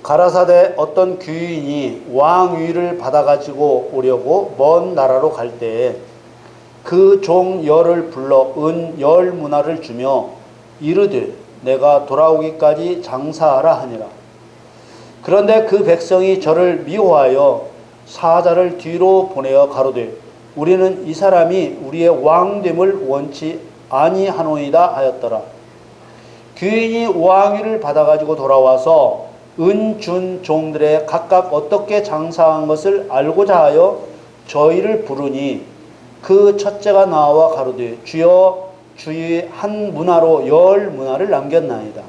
가라사대 어떤 귀인이 왕위를 받아가지고 오려고 먼 나라로 갈 때에 그 종 열을 불러 은 10문화를 주며 이르되 내가 돌아오기까지 장사하라 하니라. 그런데 그 백성이 저를 미워하여 사자를 뒤로 보내어 가로되 우리는 이 사람이 우리의 왕됨을 원치 아니하노이다 하였더라. 귀인이 왕위를 받아가지고 돌아와서 은 준 종들의 각각 어떻게 장사한 것을 알고자 하여 저희를 부르니 그 첫째가 나와 가로되 주여 주의 한 문화로 10문화를 남겼나이다.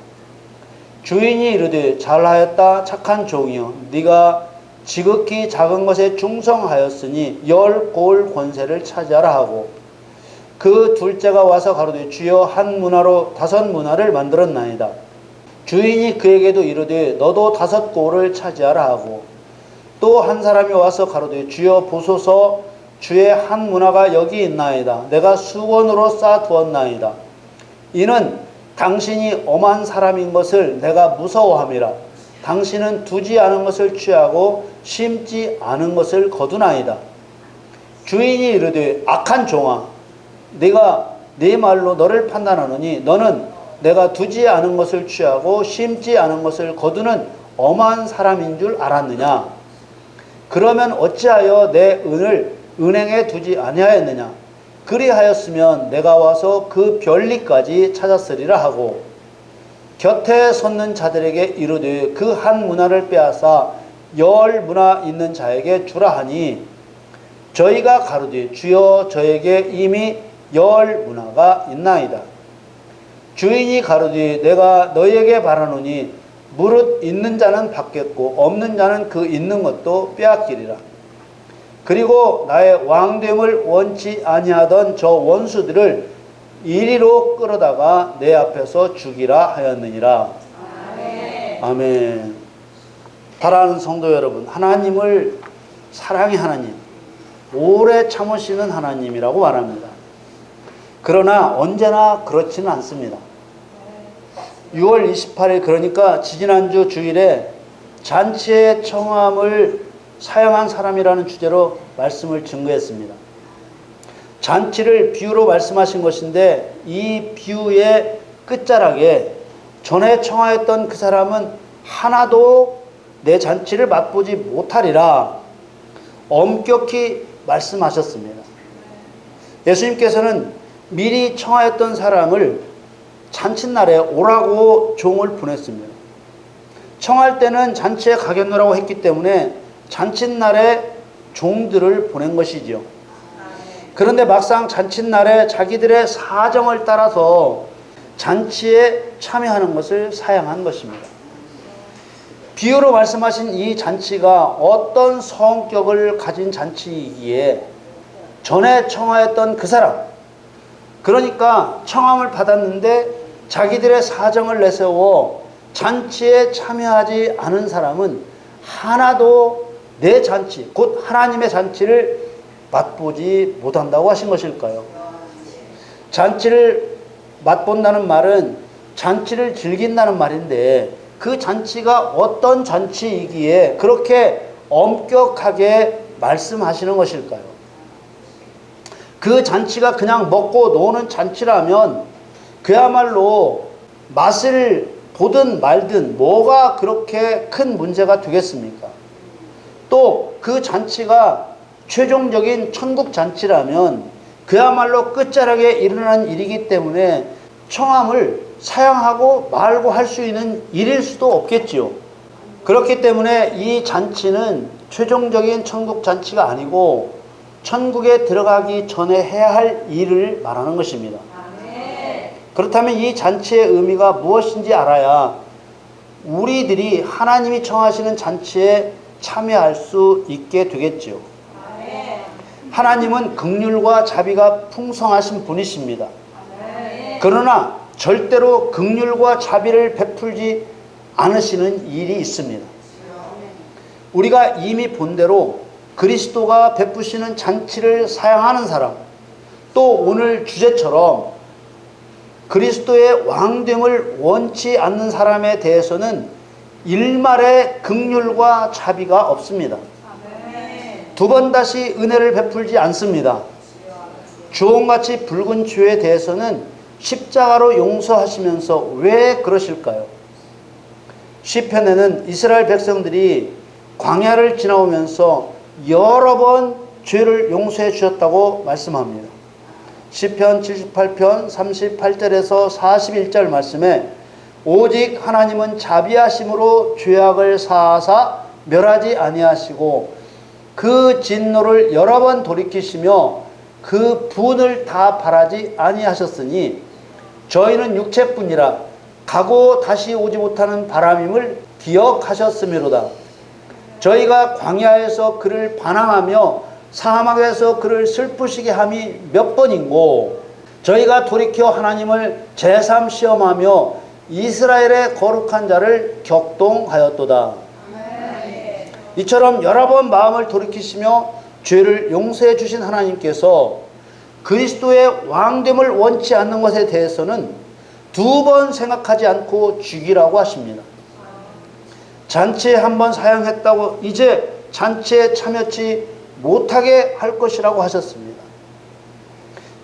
주인이 이르되 잘하였다 착한 종이여 네가 지극히 작은 것에 충성하였으니 10골 권세를 차지하라 하고 그 둘째가 와서 가로되 주여 한 문화로 5문화를 만들었나이다. 주인이 그에게도 이르되 너도 5골을 차지하라 하고 또 한 사람이 와서 가로되 주여 보소서 주의 한 문화가 여기 있나이다. 내가 수건으로 쌓아두었나이다. 이는 당신이 엄한 사람인 것을 내가 무서워함이라. 당신은 두지 않은 것을 취하고 심지 않은 것을 거두나이다. 주인이 이르되 악한 종아 내가 네 말로 너를 판단하노니 너는 내가 두지 않은 것을 취하고 심지 않은 것을 거두는 엄한 사람인 줄 알았느냐? 그러면 어찌하여 내 은을 은행에 두지 아니하였느냐? 그리하였으면 내가 와서 그 별리까지 찾았으리라 하고 곁에 섰는 자들에게 이르되 그 한 문화를 빼앗아 10문화 있는 자에게 주라 하니 저희가 가로되 주여 저에게 이미 10문화가 있나이다. 주인이 가로되 내가 너희에게 바라노니 무릇 있는 자는 받겠고 없는 자는 그 있는 것도 빼앗기리라. 그리고 나의 왕됨을 원치 아니하던 저 원수들을 이리로 끌어다가 내 앞에서 죽이라 하였느니라. 아멘. 아멘. 사랑하는 성도 여러분, 하나님을 사랑의 하나님, 오래 참으시는 하나님이라고 말합니다. 그러나 언제나 그렇지는 않습니다. 6월 28일 그러니까 지지난주 주일에 잔치의 청함을 사용한 사람이라는 주제로 말씀을 증거했습니다. 잔치를 비유로 말씀하신 것인데 이 비유의 끝자락에 전에 청하였던 그 사람은 하나도 내 잔치를 맛보지 못하리라 엄격히 말씀하셨습니다. 예수님께서는 미리 청하였던 사람을 잔칫날에 오라고 종을 보냈습니다. 청할 때는 잔치에 가겠노라고 했기 때문에 잔칫날에 종들을 보낸 것이지요. 그런데 막상 잔칫날에 자기들의 사정을 따라서 잔치에 참여하는 것을 사양한 것입니다. 비유로 말씀하신 이 잔치가 어떤 성격을 가진 잔치이기에 전에 청하였던 그 사람, 그러니까 청함을 받았는데 자기들의 사정을 내세워 잔치에 참여하지 않은 사람은 하나도 내 잔치, 곧 하나님의 잔치를 맛보지 못한다고 하신 것일까요? 잔치를 맛본다는 말은 잔치를 즐긴다는 말인데 그 잔치가 어떤 잔치이기에 그렇게 엄격하게 말씀하시는 것일까요? 그 잔치가 그냥 먹고 노는 잔치라면 그야말로 맛을 보든 말든 뭐가 그렇게 큰 문제가 되겠습니까? 또 그 잔치가 최종적인 천국 잔치라면 그야말로 끝자락에 일어나는 일이기 때문에 청함을 사양하고 말고 할 수 있는 일일 수도 없겠지요. 그렇기 때문에 이 잔치는 최종적인 천국 잔치가 아니고 천국에 들어가기 전에 해야 할 일을 말하는 것입니다. 그렇다면 이 잔치의 의미가 무엇인지 알아야 우리들이 하나님이 청하시는 잔치에 참여할 수 있게 되겠지요. 하나님은 긍휼과 자비가 풍성하신 분이십니다. 그러나 절대로 긍휼과 자비를 베풀지 않으시는 일이 있습니다. 우리가 이미 본 대로 그리스도가 베푸시는 잔치를 사양하는 사람, 또 오늘 주제처럼 그리스도의 왕됨을 원치 않는 사람에 대해서는 일말의 긍휼과 자비가 없습니다. 두 번 다시 은혜를 베풀지 않습니다. 주홍같이 붉은 죄에 대해서는 십자가로 용서하시면서 왜 그러실까요? 시편에는 이스라엘 백성들이 광야를 지나오면서 여러 번 죄를 용서해 주셨다고 말씀합니다. 시편 78편 38절에서 41절 말씀에 오직 하나님은 자비하심으로 죄악을 사하사 멸하지 아니하시고 그 진노를 여러 번 돌이키시며 그 분을 다 바라지 아니하셨으니 저희는 육체뿐이라 가고 다시 오지 못하는 바람임을 기억하셨음이로다. 저희가 광야에서 그를 반항하며 사막에서 그를 슬프시게 함이 몇 번인고 저희가 돌이켜 하나님을 재삼 시험하며 이스라엘의 거룩한 자를 격동하였도다. 이처럼 여러 번 마음을 돌이키시며 죄를 용서해 주신 하나님께서 그리스도의 왕됨을 원치 않는 것에 대해서는 두 번 생각하지 않고 죽이라고 하십니다. 잔치에 한 번 사용했다고 이제 잔치에 참여치 못하게 할 것이라고 하셨습니다.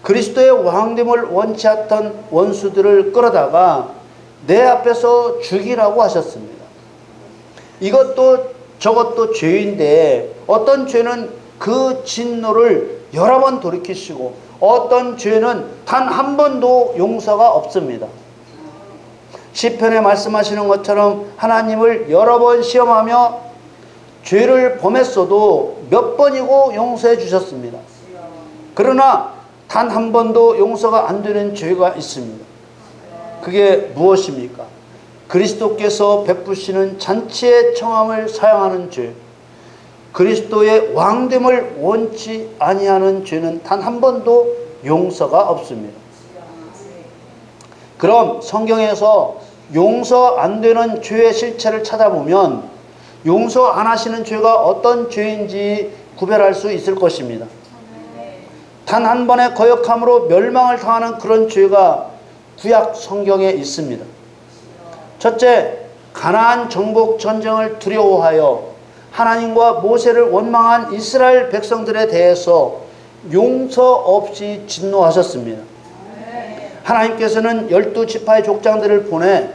그리스도의 왕됨을 원치 않던 원수들을 끌어다가 내 앞에서 죽이라고 하셨습니다. 이것도 저것도 죄인데 어떤 죄는 그 진노를 여러 번 돌이키시고 어떤 죄는 단 한 번도 용서가 없습니다. 시편에 말씀하시는 것처럼 하나님을 여러 번 시험하며 죄를 범했어도 몇 번이고 용서해 주셨습니다. 그러나 단 한 번도 용서가 안 되는 죄가 있습니다. 그게 무엇입니까? 그리스도께서 베푸시는 잔치의 청함을 사용하는 죄, 그리스도의 왕됨을 원치 아니하는 죄는 단 한 번도 용서가 없습니다. 그럼 성경에서 용서 안 되는 죄의 실체를 찾아보면 용서 안 하시는 죄가 어떤 죄인지 구별할 수 있을 것입니다. 단 한 번의 거역함으로 멸망을 당하는 그런 죄가 구약 성경에 있습니다. 첫째, 가나안 정복 전쟁을 두려워하여 하나님과 모세를 원망한 이스라엘 백성들에 대해서 용서 없이 진노하셨습니다. 하나님께서는 12지파의 족장들을 보내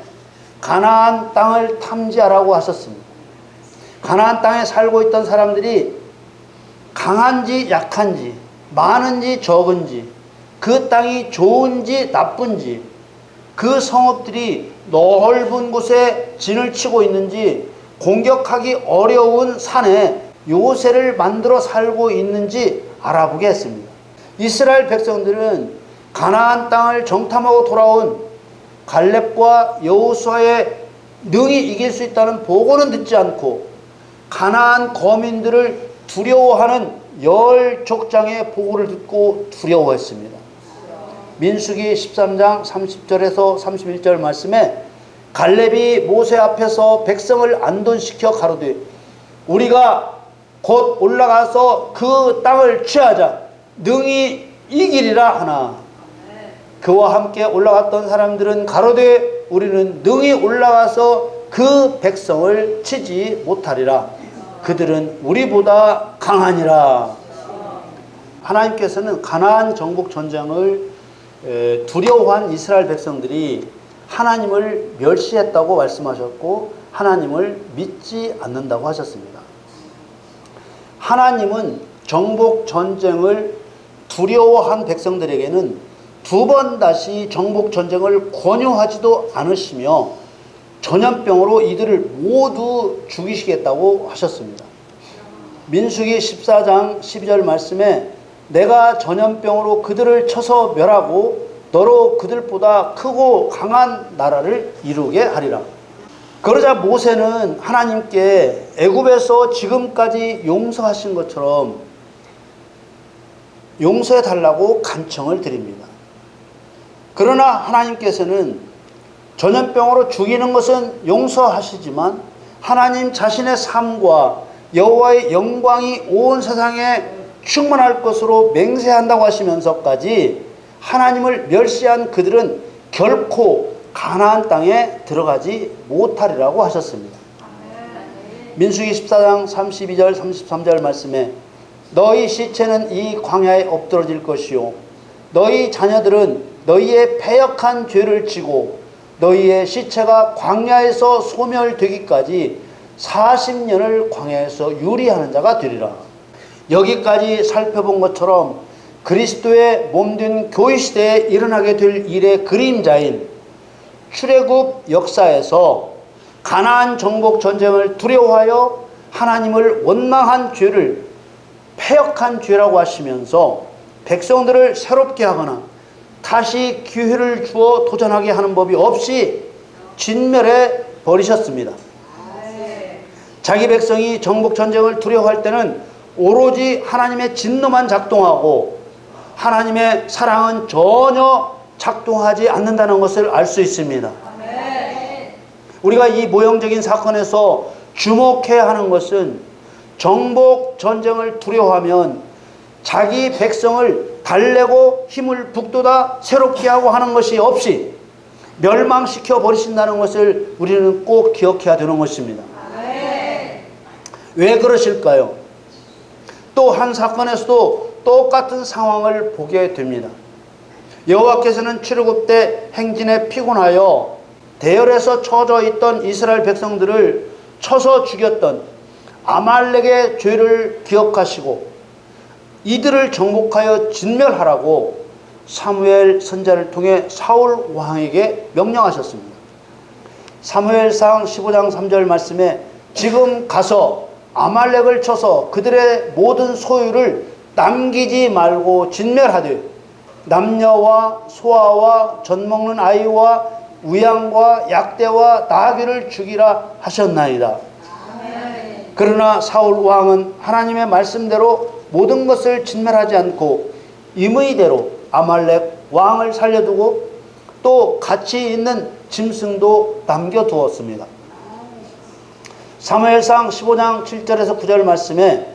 가나안 땅을 탐지하라고 하셨습니다. 가나안 땅에 살고 있던 사람들이 강한지 약한지 많은지 적은지 그 땅이 좋은지 나쁜지 그 성읍들이 넓은 곳에 진을 치고 있는지 공격하기 어려운 산에 요새를 만들어 살고 있는지 알아보게 했습니다. 이스라엘 백성들은 가나안 땅을 정탐하고 돌아온 갈렙과 여호수아의 능히 이길 수 있다는 보고는 듣지 않고 가나안 거민들을 두려워하는 열 족장의 보고를 듣고 두려워했습니다. 민수기 13장 30절에서 31절 말씀에 갈렙이 모세 앞에서 백성을 안돈시켜 가로되 우리가 곧 올라가서 그 땅을 취하자 능히 이기리라 하나 그와 함께 올라갔던 사람들은 가로되 우리는 능히 올라가서 그 백성을 치지 못하리라 그들은 우리보다 강하니라. 하나님께서는 가나안 정복 전쟁을 두려워한 이스라엘 백성들이 하나님을 멸시했다고 말씀하셨고 하나님을 믿지 않는다고 하셨습니다. 하나님은 정복 전쟁을 두려워한 백성들에게는 두 번 다시 정복 전쟁을 권유하지도 않으시며 전염병으로 이들을 모두 죽이시겠다고 하셨습니다. 민수기 14장 12절 말씀에 내가 전염병으로 그들을 쳐서 멸하고 너로 그들보다 크고 강한 나라를 이루게 하리라. 그러자 모세는 하나님께 애굽에서 지금까지 용서하신 것처럼 용서해 달라고 간청을 드립니다. 그러나 하나님께서는 전염병으로 죽이는 것은 용서하시지만 하나님 자신의 삶과 여호와의 영광이 온 세상에 충만할 것으로 맹세한다고 하시면서까지 하나님을 멸시한 그들은 결코 가나안 땅에 들어가지 못하리라고 하셨습니다. 민수기 14장 32절 33절 말씀에 너희 시체는 이 광야에 엎드러질 것이요 너희 자녀들은 너희의 패역한 죄를 지고 너희의 시체가 광야에서 소멸되기까지 40년을 광야에서 유리하는 자가 되리라. 여기까지 살펴본 것처럼 그리스도의 몸된 교회 시대에 일어나게 될 일의 그림자인 출애굽 역사에서 가나안 정복 전쟁을 두려워하여 하나님을 원망한 죄를 패역한 죄라고 하시면서 백성들을 새롭게 하거나 다시 기회를 주어 도전하게 하는 법이 없이 진멸해 버리셨습니다. 자기 백성이 정복 전쟁을 두려워할 때는 오로지 하나님의 진노만 작동하고 하나님의 사랑은 전혀 작동하지 않는다는 것을 알 수 있습니다. 우리가 이 모형적인 사건에서 주목해야 하는 것은 정복 전쟁을 두려워하면 자기 백성을 달래고 힘을 북돋아 새롭게 하고 하는 것이 없이 멸망시켜 버리신다는 것을 우리는 꼭 기억해야 되는 것입니다. 왜 그러실까요? 또 한 사건에서도 똑같은 상황을 보게 됩니다. 여호와께서는 출애굽 때 행진에 피곤하여 대열에서 처져 있던 이스라엘 백성들을 쳐서 죽였던 아말렉의 죄를 기억하시고 이들을 정복하여 진멸하라고 사무엘 선지자를 통해 사울 왕에게 명령하셨습니다. 사무엘상 15장 3절 말씀에 지금 가서 아말렉을 쳐서 그들의 모든 소유를 남기지 말고 진멸하되 남녀와 소아와 젖먹는 아이와 우양과 약대와 나귀를 죽이라 하셨나이다. 그러나 사울 왕은 하나님의 말씀대로 모든 것을 진멸하지 않고 임의대로 아말렉 왕을 살려두고 또 같이 있는 짐승도 남겨두었습니다. 사무엘상 15장 7절에서 9절 말씀에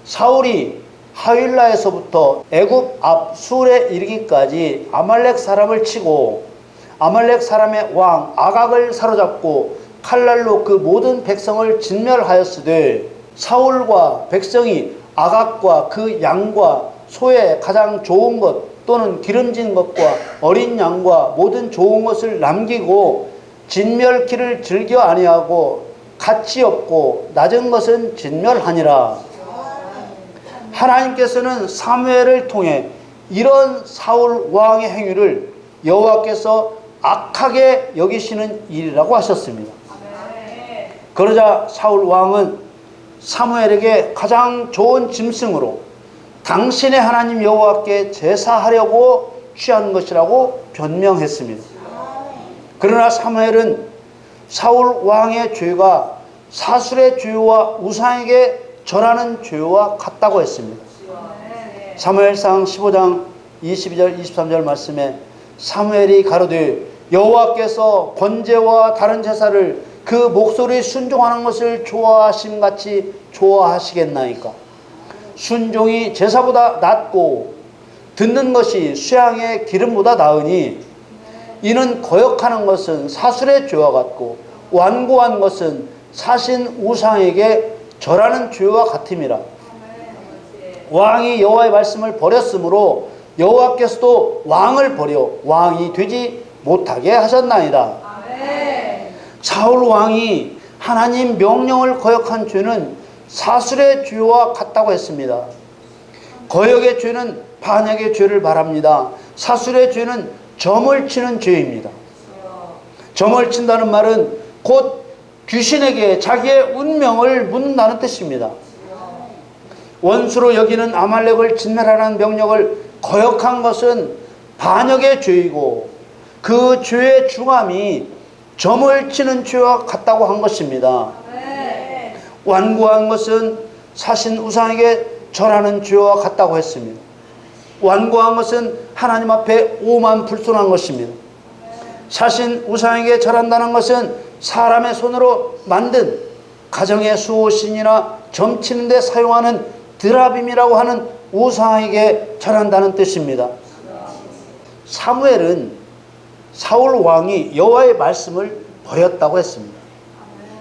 사울이 하윌라에서부터 애굽 앞 술에 이르기까지 아말렉 사람을 치고 아말렉 사람의 왕 아각을 사로잡고 칼날로 그 모든 백성을 진멸하였으되 사울과 백성이 아각과 그 양과 소의 가장 좋은 것 또는 기름진 것과 어린 양과 모든 좋은 것을 남기고 진멸키를 즐겨 아니하고 가치 없고 낮은 것은 진멸하니라. 하나님께서는 사무엘을 통해 이런 사울 왕의 행위를 여호와께서 악하게 여기시는 일이라고 하셨습니다. 그러자 사울 왕은 사무엘에게 가장 좋은 짐승으로 당신의 하나님 여호와께 제사하려고 취한 것이라고 변명했습니다. 그러나 사무엘은 사울 왕의 죄가 사술의 죄와 우상에게 절하는 죄와 같다고 했습니다. 사무엘상 15장 22절 23절 말씀에 사무엘이 가로되 여호와께서 번제와 다른 제사를 그 목소리에 순종하는 것을 좋아하심같이 좋아하시겠나이까. 순종이 제사보다 낫고 듣는 것이 수양의 기름보다 나으니 이는 거역하는 것은 사술의 죄와 같고 완고한 것은 사신 우상에게 절하는 죄와 같음이라. 왕이 여호와의 말씀을 버렸으므로 여호와께서도 왕을 버려 왕이 되지 못하게 하셨나이다. 사울 왕이 하나님 명령을 거역한 죄는 사술의 죄와 같다고 했습니다. 거역의 죄는 반역의 죄를 말합니다. 사술의 죄는 점을 치는 죄입니다. 점을 친다는 말은 곧 귀신에게 자기의 운명을 묻는다는 뜻입니다. 원수로 여기는 아말렉을 진멸하라는 명령을 거역한 것은 반역의 죄이고 그 죄의 중함이 점을 치는 죄와 같다고 한 것입니다. 완고한 것은 사신 우상에게 절하는 죄와 같다고 했습니다. 완고한 것은 하나님 앞에 오만불손한 것입니다. 사신 우상에게 절한다는 것은 사람의 손으로 만든 가정의 수호신이나 점치는 데 사용하는 드라빔이라고 하는 우상에게 절한다는 뜻입니다. 사무엘은 사울 왕이 여호와의 말씀을 버렸다고 했습니다.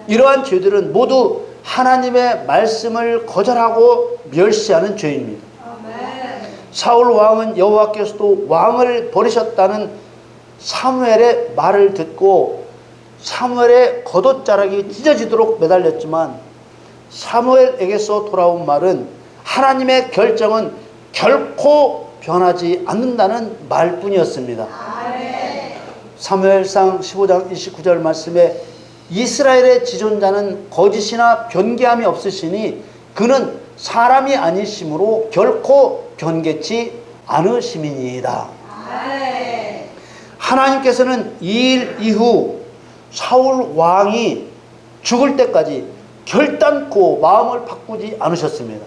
이러한 죄들은 모두 하나님의 말씀을 거절하고 멸시하는 죄입니다. 사울 왕은 여호와께서도 왕을 버리셨다는 사무엘의 말을 듣고 사무엘의 겉옷자락이 찢어지도록 매달렸지만 사무엘에게서 돌아온 말은 하나님의 결정은 결코 변하지 않는다는 말뿐이었습니다. 사무엘상 15장 29절 말씀에 이스라엘의 지존자는 거짓이나 변개함이 없으시니 그는 사람이 아니심으로 결코 변개치 않으심이니이다. 하나님께서는 이 일 이후 사울 왕이 죽을 때까지 결단코 마음을 바꾸지 않으셨습니다.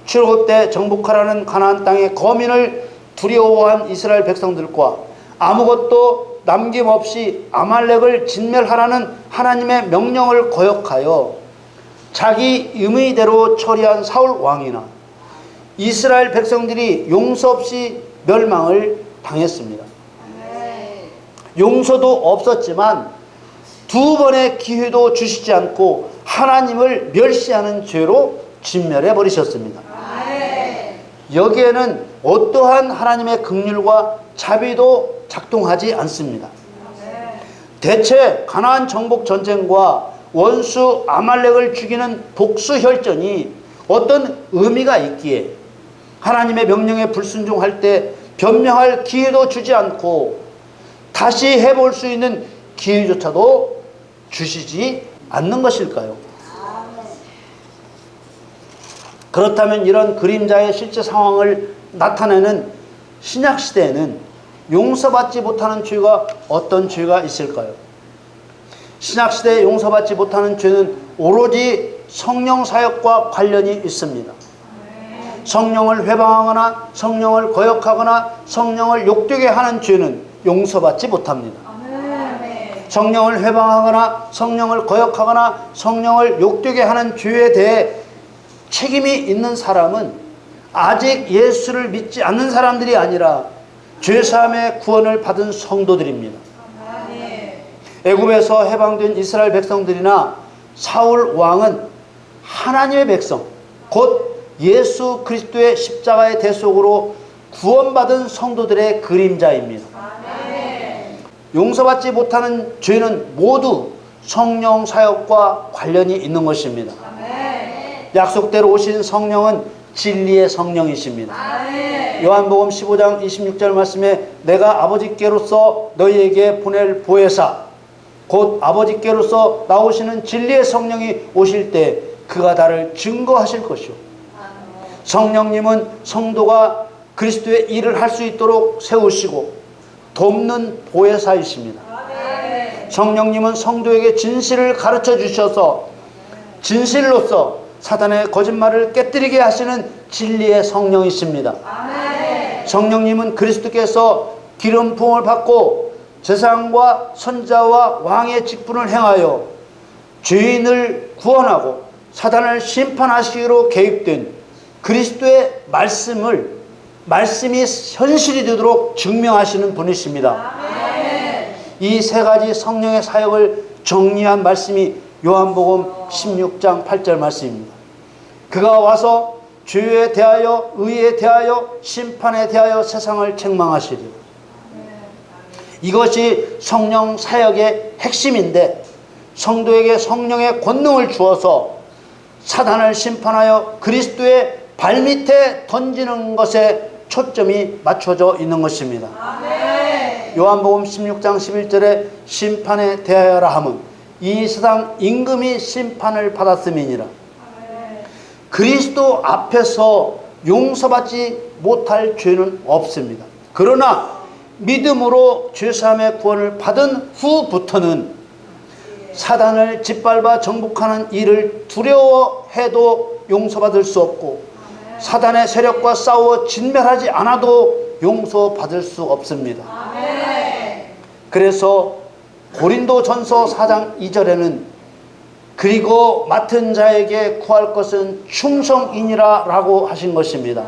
출애굽 때 정복하라는 가나안 땅의 거민을 두려워한 이스라엘 백성들과 아무것도 남김없이 아말렉을 진멸하라는 하나님의 명령을 거역하여 자기 임의대로 처리한 사울 왕이나 이스라엘 백성들이 용서 없이 멸망을 당했습니다. 용서도 없었지만 두 번의 기회도 주시지 않고 하나님을 멸시하는 죄로 진멸해 버리셨습니다. 여기에는 어떠한 하나님의 긍휼과 자비도 작동하지 않습니다. 대체 가나안 정복 전쟁과 원수 아말렉을 죽이는 복수 혈전이 어떤 의미가 있기에 하나님의 명령에 불순종할 때 변명할 기회도 주지 않고 다시 해볼 수 있는 기회조차도 주시지 않는 것일까요? 그렇다면 이런 그림자의 실제 상황을 나타내는 신약시대에는 용서받지 못하는 죄가 어떤 죄가 있을까요? 신약시대에 용서받지 못하는 죄는 오로지 성령 사역과 관련이 있습니다. 성령을 회방하거나 성령을 거역하거나 성령을 욕되게 하는 죄는 용서받지 못합니다. 성령을 회방하거나 성령을 거역하거나 성령을 욕되게 하는 죄에 대해 책임이 있는 사람은 아직 예수를 믿지 않는 사람들이 아니라 죄사함의 구원을 받은 성도들입니다. 애굽에서 해방된 이스라엘 백성들이나 사울 왕은 하나님의 백성, 곧 예수 그리스도의 십자가의 대속으로 구원받은 성도들의 그림자입니다. 용서받지 못하는 죄는 모두 성령 사역과 관련이 있는 것입니다. 약속대로 오신 성령은 진리의 성령이십니다. 요한복음 15장 26절 말씀에 내가 아버지께로서 너희에게 보낼 보혜사 곧 아버지께로서 나오시는 진리의 성령이 오실 때 그가 나를 증거하실 것이요. 성령님은 성도가 그리스도의 일을 할 수 있도록 세우시고 돕는 보혜사이십니다. 성령님은 성도에게 진실을 가르쳐 주셔서 진실로서 사단의 거짓말을 깨뜨리게 하시는 진리의 성령이십니다. 성령님은 그리스도께서 기름 부음을 받고 제사장과 선지자와 왕의 직분을 행하여 죄인을 구원하고 사단을 심판하시기로 개입된 그리스도의 말씀이 현실이 되도록 증명하시는 분이십니다. 이 세 가지 성령의 사역을 정리한 말씀이 요한복음 16장 8절 말씀입니다. 그가 와서 죄에 대하여 의에 대하여 심판에 대하여 세상을 책망하시리라. 이것이 성령 사역의 핵심인데 성도에게 성령의 권능을 주어서 사단을 심판하여 그리스도의 발밑에 던지는 것에 초점이 맞춰져 있는 것입니다. 요한복음 16장 11절에 심판에 대하여라 함은 이 세상 임금이 심판을 받았음이니라. 그리스도 앞에서 용서받지 못할 죄는 없습니다. 그러나 믿음으로 죄사함의 구원을 받은 후부터는 사단을 짓밟아 정복하는 일을 두려워해도 용서받을 수 없고 사단의 세력과 싸워 진멸하지 않아도 용서받을 수 없습니다. 그래서 고린도전서 4장 2절에는 그리고 맡은 자에게 구할 것은 충성이니라 라고 하신 것입니다.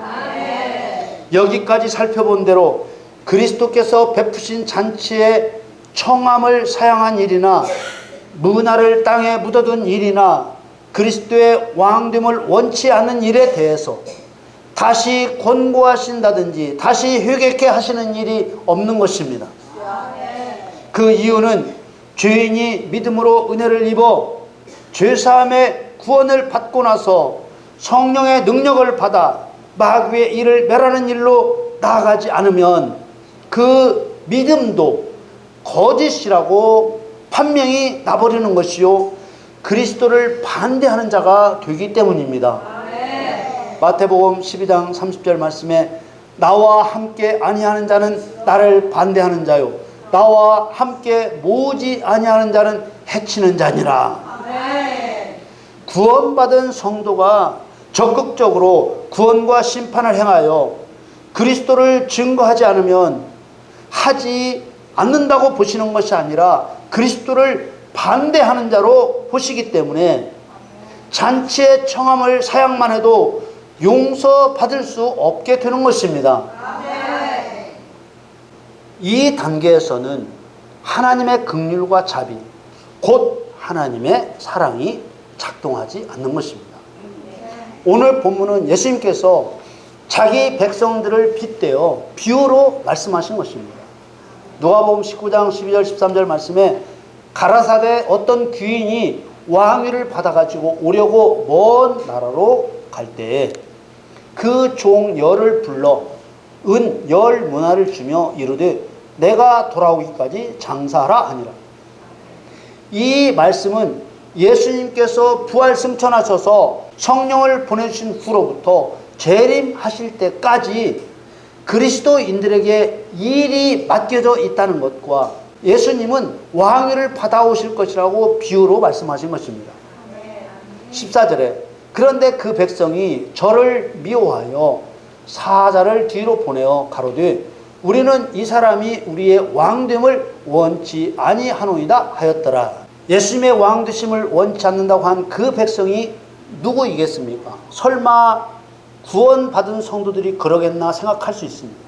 여기까지 살펴본 대로 그리스도께서 베푸신 잔치에 청함을 사양한 일이나 문화를 땅에 묻어둔 일이나 그리스도의 왕됨을 원치 않는 일에 대해서 다시 권고하신다든지 다시 회개케 하시는 일이 없는 것입니다. 그 이유는 죄인이 믿음으로 은혜를 입어 죄사함의 구원을 받고 나서 성령의 능력을 받아 마귀의 일을 멸하는 일로 나아가지 않으면 그 믿음도 거짓이라고 판명이 나버리는 것이요 그리스도를 반대하는 자가 되기 때문입니다. 마태복음 12장 30절 말씀에 나와 함께 아니하는 자는 나를 반대하는 자요 나와 함께 모으지 아니하는 자는 해치는 자니라. 구원받은 성도가 적극적으로 구원과 심판을 행하여 그리스도를 증거하지 않으면 하지 않는다고 보시는 것이 아니라 그리스도를 반대하는 자로 보시기 때문에 잔치의 청함을 사양만 해도 용서받을 수 없게 되는 것입니다. 이 단계에서는 하나님의 긍휼과 자비, 곧 하나님의 사랑이 작동하지 않는 것입니다. 오늘 본문은 예수님께서 자기 백성들을 빗대어 비유로 말씀하신 것입니다. 누가복음 19장 12절 13절 말씀에 가라사대 어떤 귀인이 왕위를 받아가지고 오려고 먼 나라로 갈 때에 그 종 열을 불러 은 열 문화를 주며 이르되 내가 돌아오기까지 장사하라 하니라. 이 말씀은 예수님께서 부활 승천하셔서 성령을 보내주신 후로부터 재림하실 때까지 그리스도인들에게 일이 맡겨져 있다는 것과 예수님은 왕위를 받아오실 것이라고 비유로 말씀하신 것입니다. 14절에 그런데 그 백성이 저를 미워하여 사자를 뒤로 보내어 가로되 우리는 이 사람이 우리의 왕됨을 원치 아니하노이다 하였더라. 예수님의 왕되심을 원치 않는다고 한 그 백성이 누구이겠습니까? 설마 구원받은 성도들이 그러겠나 생각할 수 있습니다.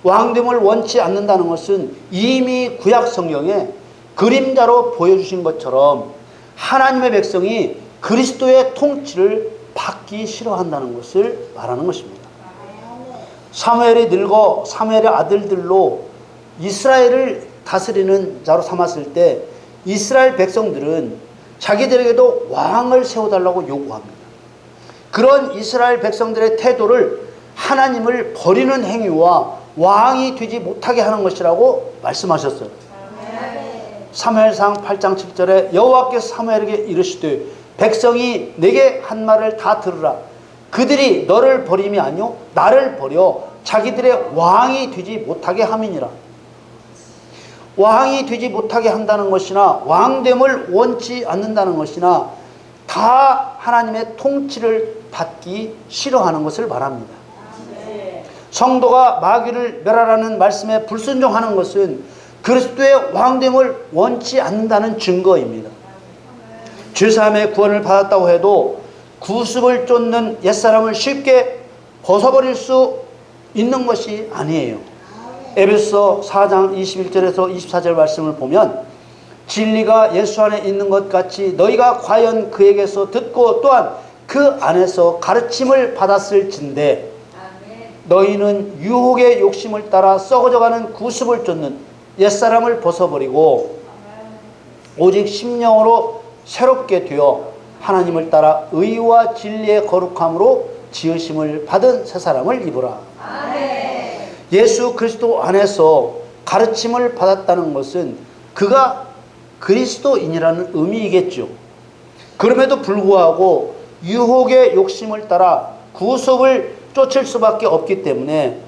왕됨을 원치 않는다는 것은 이미 구약 성경에 그림자로 보여주신 것처럼 하나님의 백성이 그리스도의 통치를 받기 싫어한다는 것을 말하는 것입니다. 사무엘이 늙어 사무엘의 아들들로 이스라엘을 다스리는 자로 삼았을 때 이스라엘 백성들은 자기들에게도 왕을 세워달라고 요구합니다. 그런 이스라엘 백성들의 태도를 하나님을 버리는 행위와 왕이 되지 못하게 하는 것이라고 말씀하셨어요. 사무엘상 8장 7절에 여호와께서 사무엘에게 이르시되 백성이 내게 한 말을 다 들으라. 그들이 너를 버림이 아니요 나를 버려 자기들의 왕이 되지 못하게 함이니라. 왕이 되지 못하게 한다는 것이나 왕됨을 원치 않는다는 것이나 다 하나님의 통치를 받기 싫어하는 것을 말합니다. 성도가 마귀를 멸하라는 말씀에 불순종하는 것은 그리스도의 왕됨을 원치 않는다는 증거입니다. 죄사함의 구원을 받았다고 해도 구습을 쫓는 옛사람을 쉽게 벗어버릴 수 있는 것이 아니에요. 에베소 4장 21절에서 24절 말씀을 보면 진리가 예수 안에 있는 것 같이 너희가 과연 그에게서 듣고 또한 그 안에서 가르침을 받았을진대 너희는 유혹의 욕심을 따라 썩어져가는 구습을 쫓는 옛사람을 벗어버리고 오직 심령으로 새롭게 되어 하나님을 따라 의와 진리의 거룩함으로 지으심을 받은 새 사람을 입으라. 예수 그리스도 안에서 가르침을 받았다는 것은 그가 그리스도인이라는 의미이겠죠. 그럼에도 불구하고 유혹의 욕심을 따라 구속을 쫓을 수밖에 없기 때문에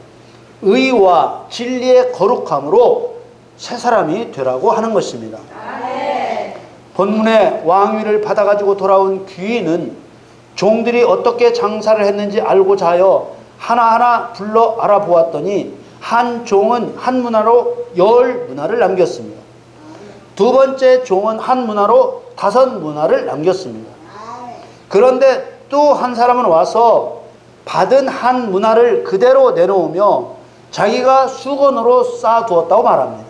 의와 진리의 거룩함으로 새 사람이 되라고 하는 것입니다. 본문에 왕위를 받아가지고 돌아온 귀인은 종들이 어떻게 장사를 했는지 알고자 하여 하나하나 불러 알아보았더니 한 종은 한 문화로 10문화를 남겼습니다. 두 번째 종은 한 문화로 5문화를 남겼습니다. 그런데 또 한 사람은 와서 받은 한 문화를 그대로 내놓으며 자기가 수건으로 쌓아두었다고 말합니다.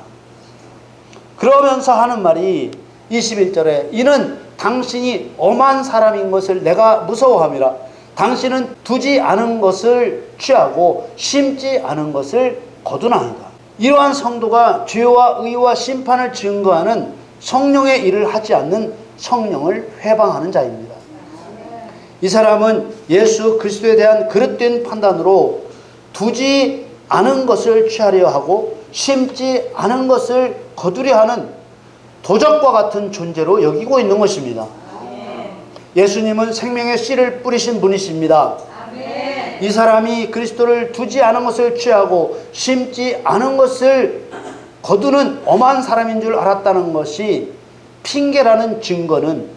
그러면서 하는 말이 21절에 이는 당신이 엄한 사람인 것을 내가 무서워함이라. 당신은 두지 않은 것을 취하고 심지 않은 것을 거두나이다. 이러한 성도가 죄와 의와 심판을 증거하는 성령의 일을 하지 않는 성령을 회방하는 자입니다. 이 사람은 예수 그리스도에 대한 그릇된 판단으로 두지 않은 것을 취하려 하고 심지 않은 것을 거두려 하는 도적과 같은 존재로 여기고 있는 것입니다. 예수님은 생명의 씨를 뿌리신 분이십니다. 이 사람이 그리스도를 두지 않은 것을 취하고 심지 않은 것을 거두는 엄한 사람인 줄 알았다는 것이 핑계라는 증거는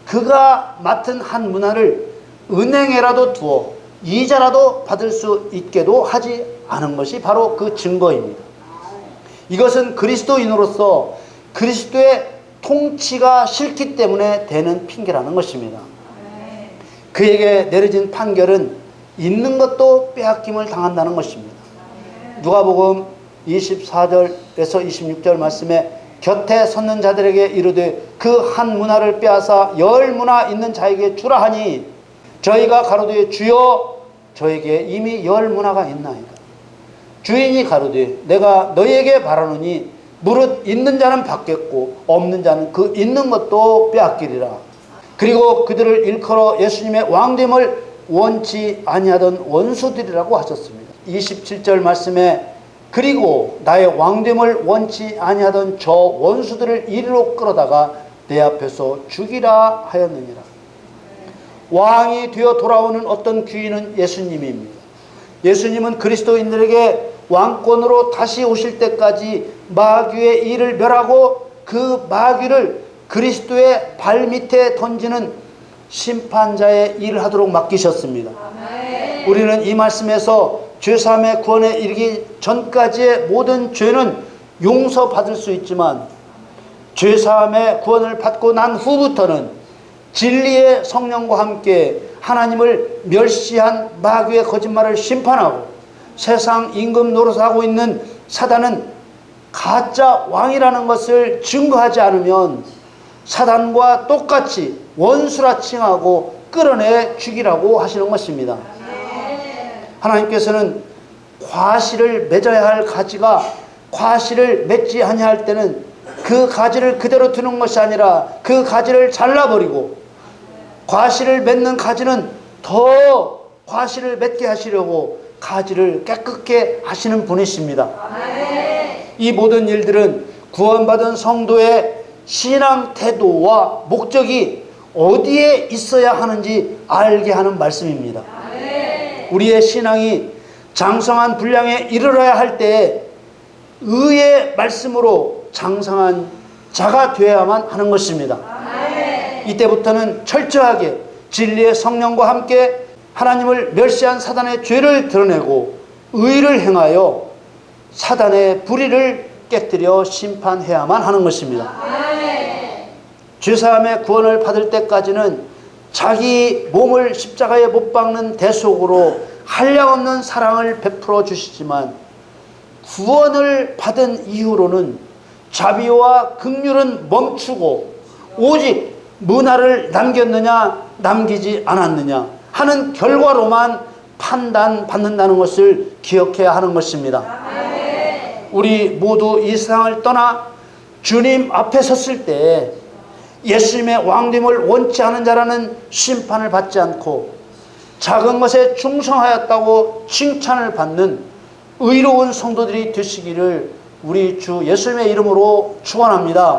그가 맡은 한 문화를 은행에라도 두어 이자라도 받을 수 있게도 하지 않은 것이 바로 그 증거입니다. 이것은 그리스도인으로서 그리스도의 통치가 싫기 때문에 되는 핑계라는 것입니다. 그에게 내려진 판결은 있는 것도 빼앗김을 당한다는 것입니다. 누가복음 24절에서 26절 말씀에 곁에 섰는 자들에게 이르되 그 한 문화를 빼앗아 10문화 있는 자에게 주라 하니 저희가 가로되 주여 저에게 이미 10문화가 있나이다. 주인이 가로되 내가 너희에게 바라노니 무릇 있는 자는 받겠고 없는 자는 그 있는 것도 빼앗기리라. 그리고 그들을 일컬어 예수님의 왕됨을 원치 아니하던 원수들이라고 하셨습니다. 27절 말씀에 그리고 나의 왕됨을 원치 아니하던 저 원수들을 이리로 끌어다가 내 앞에서 죽이라 하였느니라. 왕이 되어 돌아오는 어떤 귀인은 예수님입니다. 예수님은 그리스도인들에게 왕권으로 다시 오실 때까지 마귀의 일을 멸하고 그 마귀를 그리스도의 발밑에 던지는 심판자의 일을 하도록 맡기셨습니다. 우리는 이 말씀에서 죄사함의 구원에 이르기 전까지의 모든 죄는 용서받을 수 있지만 죄사함의 구원을 받고 난 후부터는 진리의 성령과 함께 하나님을 멸시한 마귀의 거짓말을 심판하고 세상 임금 노릇하고 있는 사단은 가짜 왕이라는 것을 증거하지 않으면 사단과 똑같이 원수라 칭하고 끌어내 죽이라고 하시는 것입니다. 하나님께서는 과실을 맺어야 할 가지가 과실을 맺지 아니할 때는 그 가지를 그대로 두는 것이 아니라 그 가지를 잘라버리고 과실을 맺는 가지는 더 과실을 맺게 하시려고 가지를 깨끗게 하시는 분이십니다. 이 모든 일들은 구원받은 성도의 신앙 태도와 목적이 어디에 있어야 하는지 알게 하는 말씀입니다. 우리의 신앙이 장성한 분량에 이르러야 할 때에 의의 말씀으로 장성한 자가 되어야만 하는 것입니다. 이때부터는 철저하게 진리의 성령과 함께 하나님을 멸시한 사단의 죄를 드러내고 의를 행하여 사단의 불의를 깨뜨려 심판해야만 하는 것입니다. 죄사함의 구원을 받을 때까지는 자기 몸을 십자가에 못 박는 대속으로 한량없는 사랑을 베풀어 주시지만 구원을 받은 이후로는 자비와 긍휼은 멈추고 오직 문화를 남겼느냐 남기지 않았느냐 하는 결과로만 판단받는다는 것을 기억해야 하는 것입니다. 우리 모두 이 세상을 떠나 주님 앞에 섰을 때 예수님의 왕됨을 원치 않은 자라는 심판을 받지 않고 작은 것에 충성하였다고 칭찬을 받는 의로운 성도들이 되시기를 우리 주 예수님의 이름으로 축원합니다.